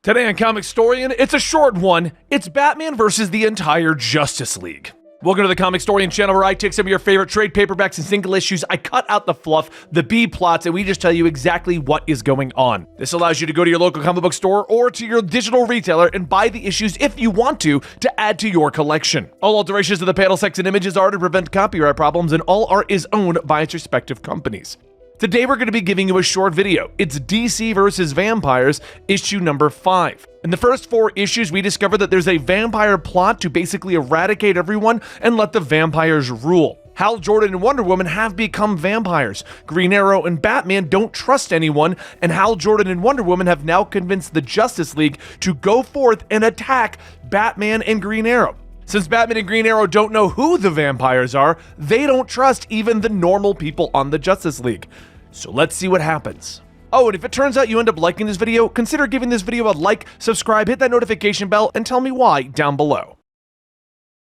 Today on Comicstorian, it's a short one. It's Batman versus the entire Justice League. Welcome to the Comicstorian channel, where I take some of your favorite trade paperbacks and single issues, I cut out the fluff, the B plots, and we just tell you exactly what is going on. This allows you to go to your local comic book store or to your digital retailer and buy the issues if you want to add to your collection. All alterations of the panel, text, and images are to prevent copyright problems, and all art is owned by its respective companies. Today we're going to be giving you a short video. It's DC vs. Vampires, issue number 5. In the first 4 issues, we discover that there's a vampire plot to basically eradicate everyone and let the vampires rule. Hal Jordan and Wonder Woman have become vampires. Green Arrow and Batman don't trust anyone, and Hal Jordan and Wonder Woman have now convinced the Justice League to go forth and attack Batman and Green Arrow. Since Batman and Green Arrow don't know who the vampires are, they don't trust even the normal people on the Justice League. So let's see what happens. Oh, and if it turns out you end up liking this video, consider giving this video a like, subscribe, hit that notification bell, and tell me why down below.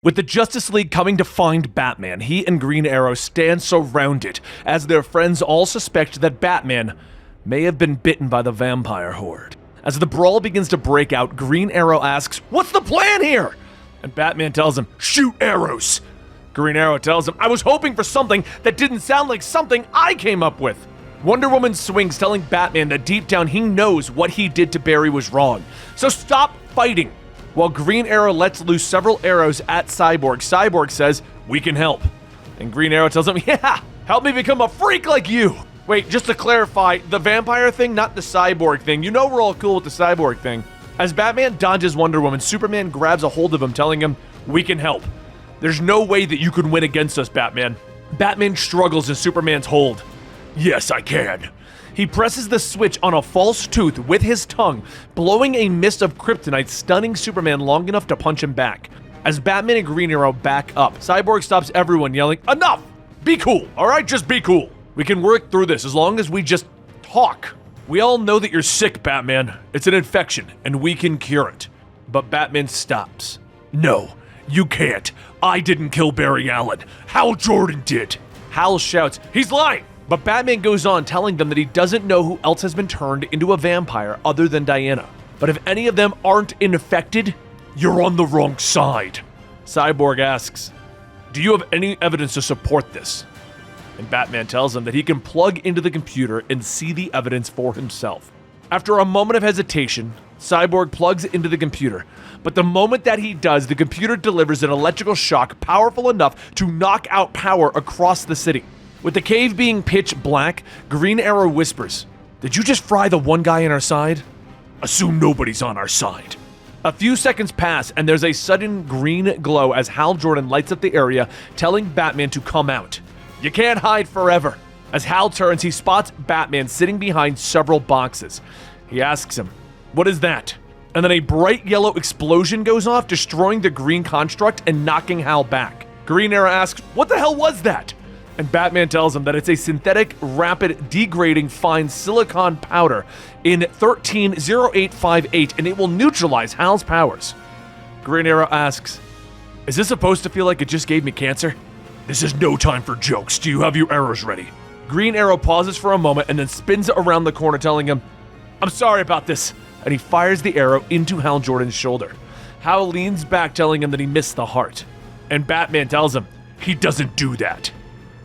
With the Justice League coming to find Batman, he and Green Arrow stand surrounded, as their friends all suspect that Batman may have been bitten by the vampire horde. As the brawl begins to break out, Green Arrow asks, "What's the plan here?" And Batman tells him, "Shoot arrows." Green Arrow tells him, "I was hoping for something that didn't sound like something I came up with." Wonder Woman swings, telling Batman that deep down he knows what he did to Barry was wrong. So stop fighting. While Green Arrow lets loose several arrows at Cyborg, Cyborg says, "We can help." And Green Arrow tells him, "Yeah, help me become a freak like you." Wait, just to clarify, the vampire thing, not the Cyborg thing. You know we're all cool with the Cyborg thing. As Batman dodges Wonder Woman, Superman grabs a hold of him, telling him, "We can help. There's no way that you can win against us, Batman." Batman struggles in Superman's hold. "Yes, I can." He presses the switch on a false tooth with his tongue, blowing a mist of kryptonite, stunning Superman long enough to punch him back. As Batman and Green Arrow back up, Cyborg stops everyone, yelling, "Enough! Be cool, alright? Just be cool. We can work through this as long as we just talk. We all know that you're sick, Batman. It's an infection, and we can cure it." But Batman stops. "No, you can't. I didn't kill Barry Allen. Hal Jordan did." Hal shouts, "He's lying!" But Batman goes on, telling them that he doesn't know who else has been turned into a vampire other than Diana. But if any of them aren't infected, you're on the wrong side. Cyborg asks, "Do you have any evidence to support this?" And Batman tells him that he can plug into the computer and see the evidence for himself. After a moment of hesitation, Cyborg plugs into the computer. But the moment that he does, the computer delivers an electrical shock powerful enough to knock out power across the city. With the cave being pitch black, Green Arrow whispers, "Did you just fry the one guy on our side?" "Assume nobody's on our side." A few seconds pass, and there's a sudden green glow as Hal Jordan lights up the area, telling Batman to come out. "You can't hide forever." As Hal turns, he spots Batman sitting behind several boxes. He asks him, "What is that?" And then a bright yellow explosion goes off, destroying the green construct and knocking Hal back. Green Arrow asks, "What the hell was that?" And Batman tells him that it's a synthetic, rapid, degrading, fine silicon powder in 130858, and it will neutralize Hal's powers. Green Arrow asks, "Is this supposed to feel like it just gave me cancer?" "This is no time for jokes. Do you have your arrows ready?" Green Arrow pauses for a moment and then spins around the corner, telling him, "I'm sorry about this." And he fires the arrow into Hal Jordan's shoulder. Hal leans back, telling him that he missed the heart. And Batman tells him, "He doesn't do that."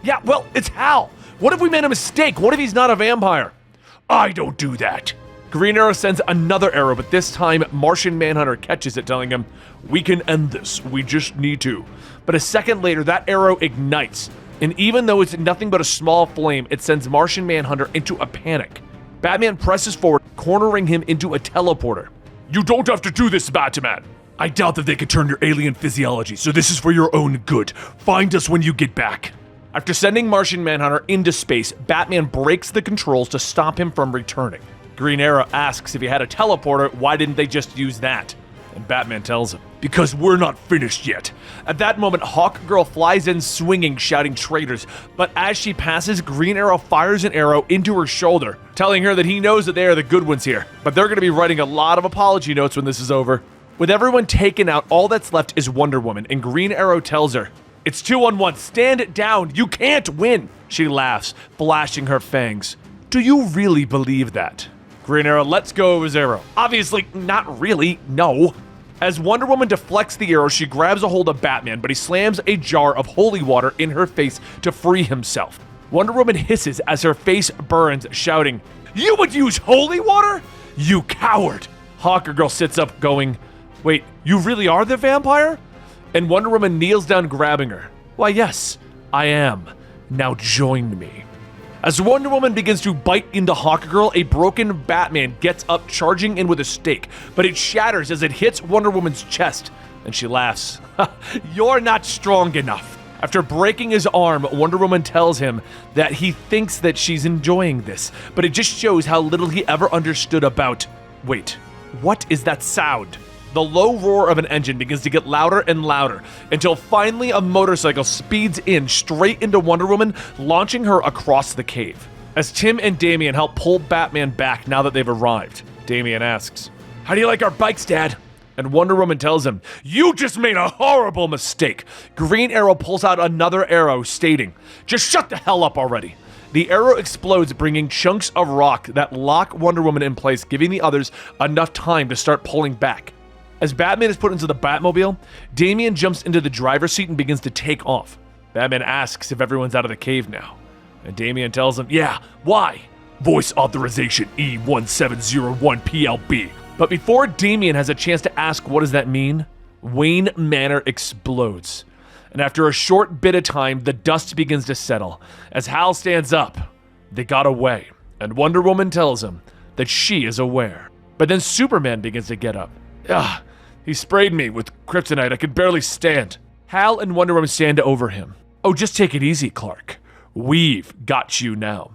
"Yeah, well, it's Hal. What if we made a mistake? What if he's not a vampire?" "I don't do that." Green Arrow sends another arrow, but this time Martian Manhunter catches it, telling him, "We can end this. We just need to." But a second later, that arrow ignites. And even though it's nothing but a small flame, it sends Martian Manhunter into a panic. Batman presses forward, cornering him into a teleporter. "You don't have to do this, Batman. I doubt that they could turn your alien physiology, so this is for your own good. Find us when you get back." After sending Martian Manhunter into space, Batman breaks the controls to stop him from returning. Green Arrow asks if he had a teleporter, why didn't they just use that? And Batman tells him, "Because we're not finished yet." At that moment, Hawkgirl flies in swinging, shouting traitors. But as she passes, Green Arrow fires an arrow into her shoulder, telling her that he knows that they are the good ones here. But they're going to be writing a lot of apology notes when this is over. With everyone taken out, all that's left is Wonder Woman, and Green Arrow tells her, "It's 2-on-1, stand down, you can't win." She laughs, flashing her fangs. "Do you really believe that?" Green Arrow lets go of his arrow. Obviously, not really, no. As Wonder Woman deflects the arrow, she grabs a hold of Batman, but he slams a jar of holy water in her face to free himself. Wonder Woman hisses as her face burns, shouting, "You would use holy water? You coward!" Hawker Girl sits up going, "Wait, you really are the vampire?" And Wonder Woman kneels down, grabbing her. "Why, yes, I am. Now join me." As Wonder Woman begins to bite into Hawker Girl, a broken Batman gets up, charging in with a stake, but it shatters as it hits Wonder Woman's chest, and she laughs. "You're not strong enough." After breaking his arm, Wonder Woman tells him that he thinks that she's enjoying this, but it just shows how little he ever understood about... Wait, what is that sound? The low roar of an engine begins to get louder and louder until finally a motorcycle speeds in straight into Wonder Woman, launching her across the cave. As Tim and Damian help pull Batman back now that they've arrived, Damian asks, "How do you like our bikes, Dad?" And Wonder Woman tells him, "You just made a horrible mistake." Green Arrow pulls out another arrow, stating, "Just shut the hell up already." The arrow explodes, bringing chunks of rock that lock Wonder Woman in place, giving the others enough time to start pulling back. As Batman is put into the Batmobile, Damian jumps into the driver's seat and begins to take off. Batman asks if everyone's out of the cave now. And Damian tells him, "Yeah, why?" "Voice authorization E1701PLB. But before Damian has a chance to ask what does that mean, Wayne Manor explodes. And after a short bit of time, the dust begins to settle. As Hal stands up, they got away. And Wonder Woman tells him that she is aware. But then Superman begins to get up. "Ugh, he sprayed me with kryptonite. I could barely stand." Hal and Wonder Woman stand over him. "Oh, just take it easy, Clark. We've got you now."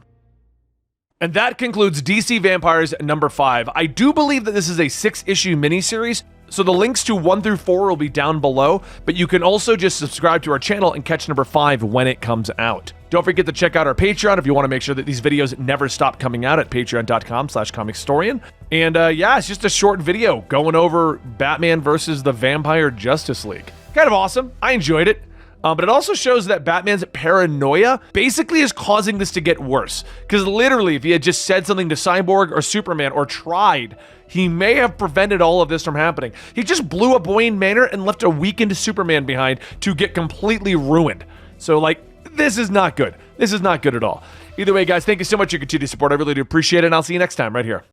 And that concludes DC Vampires number 5. I do believe that this is a 6-issue miniseries, so the links to 1 through 4 will be down below, but you can also just subscribe to our channel and catch number 5 when it comes out. Don't forget to check out our Patreon if you want to make sure that these videos never stop coming out at patreon.com/Comicstorian. And yeah, it's just a short video going over Batman versus the Vampire Justice League. Kind of awesome. I enjoyed it. But it also shows that Batman's paranoia basically is causing this to get worse. Because literally, if he had just said something to Cyborg or Superman or tried, he may have prevented all of this from happening. He just blew up Wayne Manor and left a weakened Superman behind to get completely ruined. So, like, this is not good. This is not good at all. Either way, guys, thank you so much for your continued support. I really do appreciate it, and I'll see you next time right here.